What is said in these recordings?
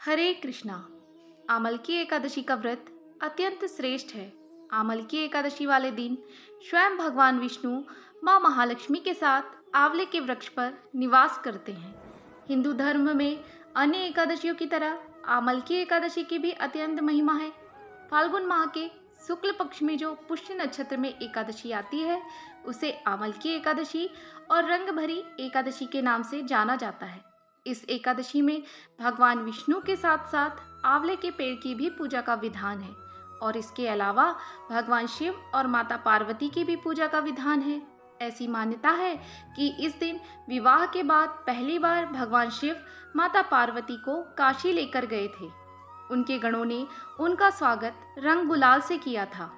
हरे कृष्णा। आमलकी एकादशी का व्रत अत्यंत श्रेष्ठ है। आमलकी एकादशी वाले दिन स्वयं भगवान विष्णु माँ महालक्ष्मी के साथ आंवले के वृक्ष पर निवास करते हैं। हिंदू धर्म में अन्य एकादशियों की तरह आमलकी एकादशी की भी अत्यंत महिमा है। फाल्गुन माह के शुक्ल पक्ष में जो पुष्य नक्षत्र में एकादशी आती है उसे आमलकी एकादशी और रंग भरी एकादशी के नाम से जाना जाता है। इस एकादशी में भगवान विष्णु के साथ साथ आंवले के पेड़ की भी पूजा का विधान है और इसके अलावा भगवान शिव और माता पार्वती की भी पूजा का विधान है। ऐसी मान्यता है कि इस दिन विवाह के बाद पहली बार भगवान शिव माता पार्वती को काशी लेकर गए थे। उनके गणों ने उनका स्वागत रंग गुलाल से किया था।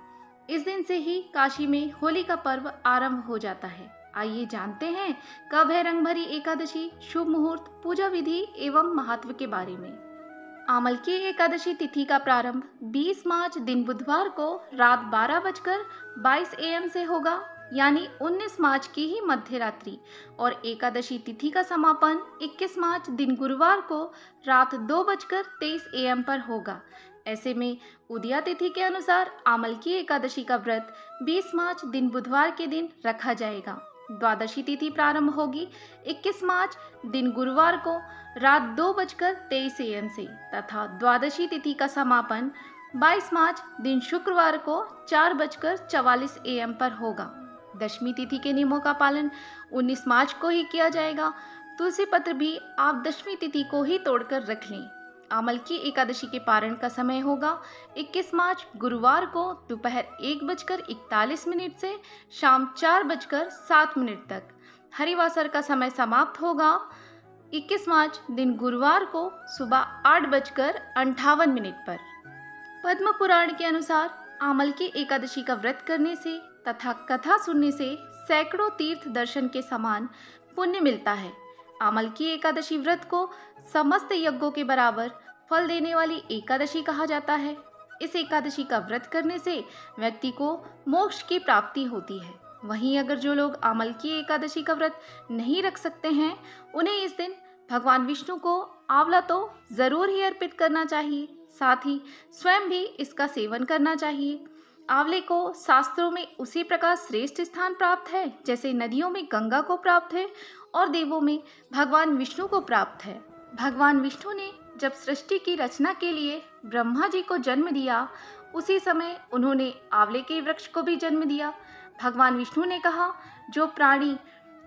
इस दिन से ही काशी में होली का पर्व आरंभ हो जाता है। आइए जानते हैं कब है रंगभरी एकादशी, शुभ मुहूर्त, पूजा विधि एवं महत्व के बारे में। आमलकी एकादशी तिथि का प्रारंभ 20 मार्च दिन बुधवार को रात 12:22 AM से होगा, यानी 19 मार्च की ही मध्य रात्रि, और एकादशी तिथि का समापन 21 मार्च दिन गुरुवार को रात 2:23 AM पर होगा। ऐसे में उदया तिथि के अनुसार आमलकी एकादशी का व्रत 20 मार्च दिन बुधवार के दिन रखा जाएगा। द्वादशी तिथि प्रारंभ होगी 21 मार्च दिन गुरुवार को रात 2:23 AM से तथा द्वादशी तिथि का समापन 22 मार्च दिन शुक्रवार को 4:44 AM पर होगा। दशमी तिथि के नियमों का पालन 19 मार्च को ही किया जाएगा। तुलसी पत्र भी आप दशमी तिथि को ही तोड़कर रख लें। आमलकी एकादशी के पारण का समय होगा 21 मार्च गुरुवार को दोपहर 1:41 से शाम 4:07 तक। हरिवासर का समय समाप्त होगा 21 मार्च दिन गुरुवार को सुबह 8:58 पर। पद्म पुराण के अनुसार आमलकी एकादशी का व्रत करने से तथा कथा सुनने से सैकड़ों तीर्थ दर्शन के समान पुण्य मिलता है। आमलकी एकादशी व्रत को समस्त यज्ञों के बराबर फल देने वाली एकादशी कहा जाता है। इस एकादशी का व्रत करने से व्यक्ति को मोक्ष की प्राप्ति होती है। वहीं अगर जो लोग आमलकी एकादशी का व्रत नहीं रख सकते हैं, उन्हें इस दिन भगवान विष्णु को आंवला तो जरूर ही अर्पित करना चाहिए, साथ ही स्वयं भी इसका सेवन करना चाहिए। आंवले को शास्त्रों में उसी प्रकार श्रेष्ठ स्थान प्राप्त है जैसे नदियों में गंगा को प्राप्त है और देवों में भगवान विष्णु को प्राप्त है। भगवान विष्णु ने जब सृष्टि की रचना के लिए ब्रह्मा जी को जन्म दिया, उसी समय उन्होंने आंवले के वृक्ष को भी जन्म दिया। भगवान विष्णु ने कहा, जो प्राणी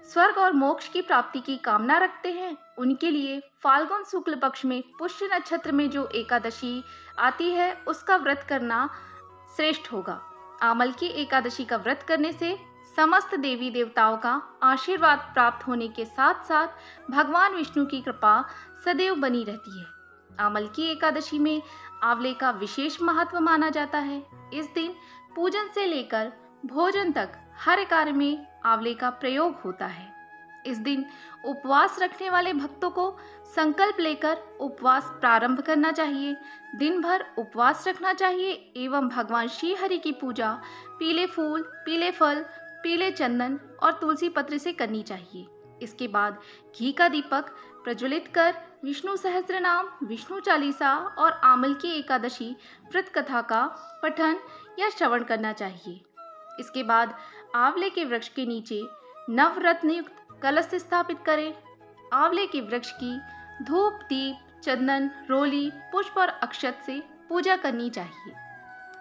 स्वर्ग और मोक्ष की प्राप्ति की कामना रखते हैं उनके लिए फाल्गुन शुक्ल पक्ष में पुष्य नक्षत्र में जो एकादशी आती है उसका व्रत करना श्रेष्ठ होगा। आमलकी एकादशी का व्रत करने से समस्त देवी देवताओं का आशीर्वाद प्राप्त होने के साथ साथ भगवान विष्णु की कृपा सदैव बनी रहती है। आमलकी एकादशी में आंवले का विशेष महत्व माना जाता है। इस दिन पूजन से लेकर भोजन तक हर कार्य में आंवले का प्रयोग होता है। इस दिन उपवास रखने वाले भक्तों को संकल्प लेकर उपवास प्रारंभ करना चाहिए। दिन भर उपवास रखना चाहिए एवं भगवान श्री हरि की पूजा पीले फूल, पीले फल, पीले चंदन और तुलसी पत्र से करनी चाहिए। इसके बाद घी का दीपक प्रज्वलित कर विष्णु सहस्त्र नाम, विष्णु चालीसा और आमलकी एकादशी व्रत कथा का पठन या श्रवण करना चाहिए। इसके बाद आंवले के वृक्ष के नीचे नवरत्न युक्त कलश स्थापित करें। आंवले के वृक्ष की धूप, दीप, चंदन, रोली, पुष्प और अक्षत से पूजा करनी चाहिए।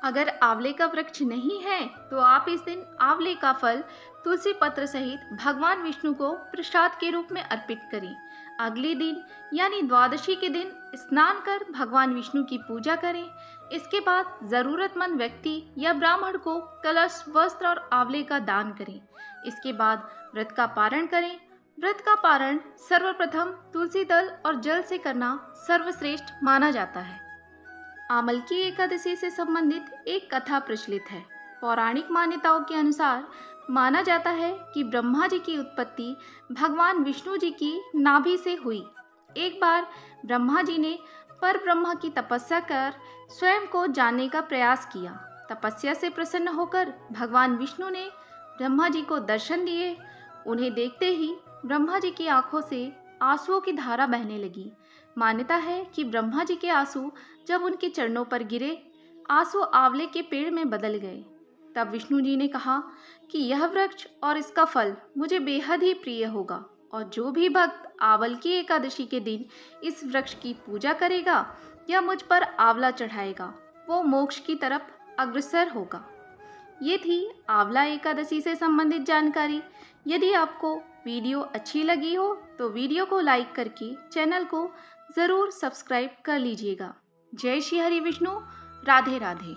अगर आंवले का वृक्ष नहीं है तो आप इस दिन आंवले का फल तुलसी पत्र सहित भगवान विष्णु को प्रसाद के रूप में अर्पित करें। अगले दिन यानी द्वादशी के दिन स्नान कर भगवान विष्णु की पूजा करें। इसके बाद जरूरतमंद व्यक्ति या ब्राह्मण को कलश, वस्त्र और आंवले का दान करें। इसके बाद व्रत का पारण करें। व्रत का पारण सर्वप्रथम तुलसी दल और जल से करना सर्वश्रेष्ठ माना जाता है। आमलकी एकादशी से संबंधित एक कथा प्रचलित है। पौराणिक मान्यताओं के अनुसार माना जाता है कि ब्रह्मा जी की उत्पत्ति भगवान विष्णु जी की नाभि से हुई। एक बार ब्रह्मा जी ने पर ब्रह्मा की तपस्या कर स्वयं को जानने का प्रयास किया। तपस्या से प्रसन्न होकर भगवान विष्णु ने ब्रह्मा जी को दर्शन दिए। उन्हें देखते ही ब्रह्मा जी की आंखों से आंसुओं की धारा बहने लगी। मान्यता है कि ब्रह्मा जी के आंसू जब उनके चरणों पर गिरे, आंसू आंवले के पेड़ में बदल गए। तब विष्णु जी ने कहा कि यह वृक्ष और इसका फल मुझे बेहद ही प्रिय होगा, और जो भी भक्त आंवल की एकादशी के दिन इस वृक्ष की पूजा करेगा या मुझ पर आंवला चढ़ाएगा, वो मोक्ष की तरफ अग्रसर होगा। ये थी आंवला एकादशी से संबंधित जानकारी। यदि आपको वीडियो अच्छी लगी हो तो वीडियो को लाइक करके चैनल को ज़रूर सब्सक्राइब कर लीजिएगा। जय श्री हरि विष्णु। राधे राधे।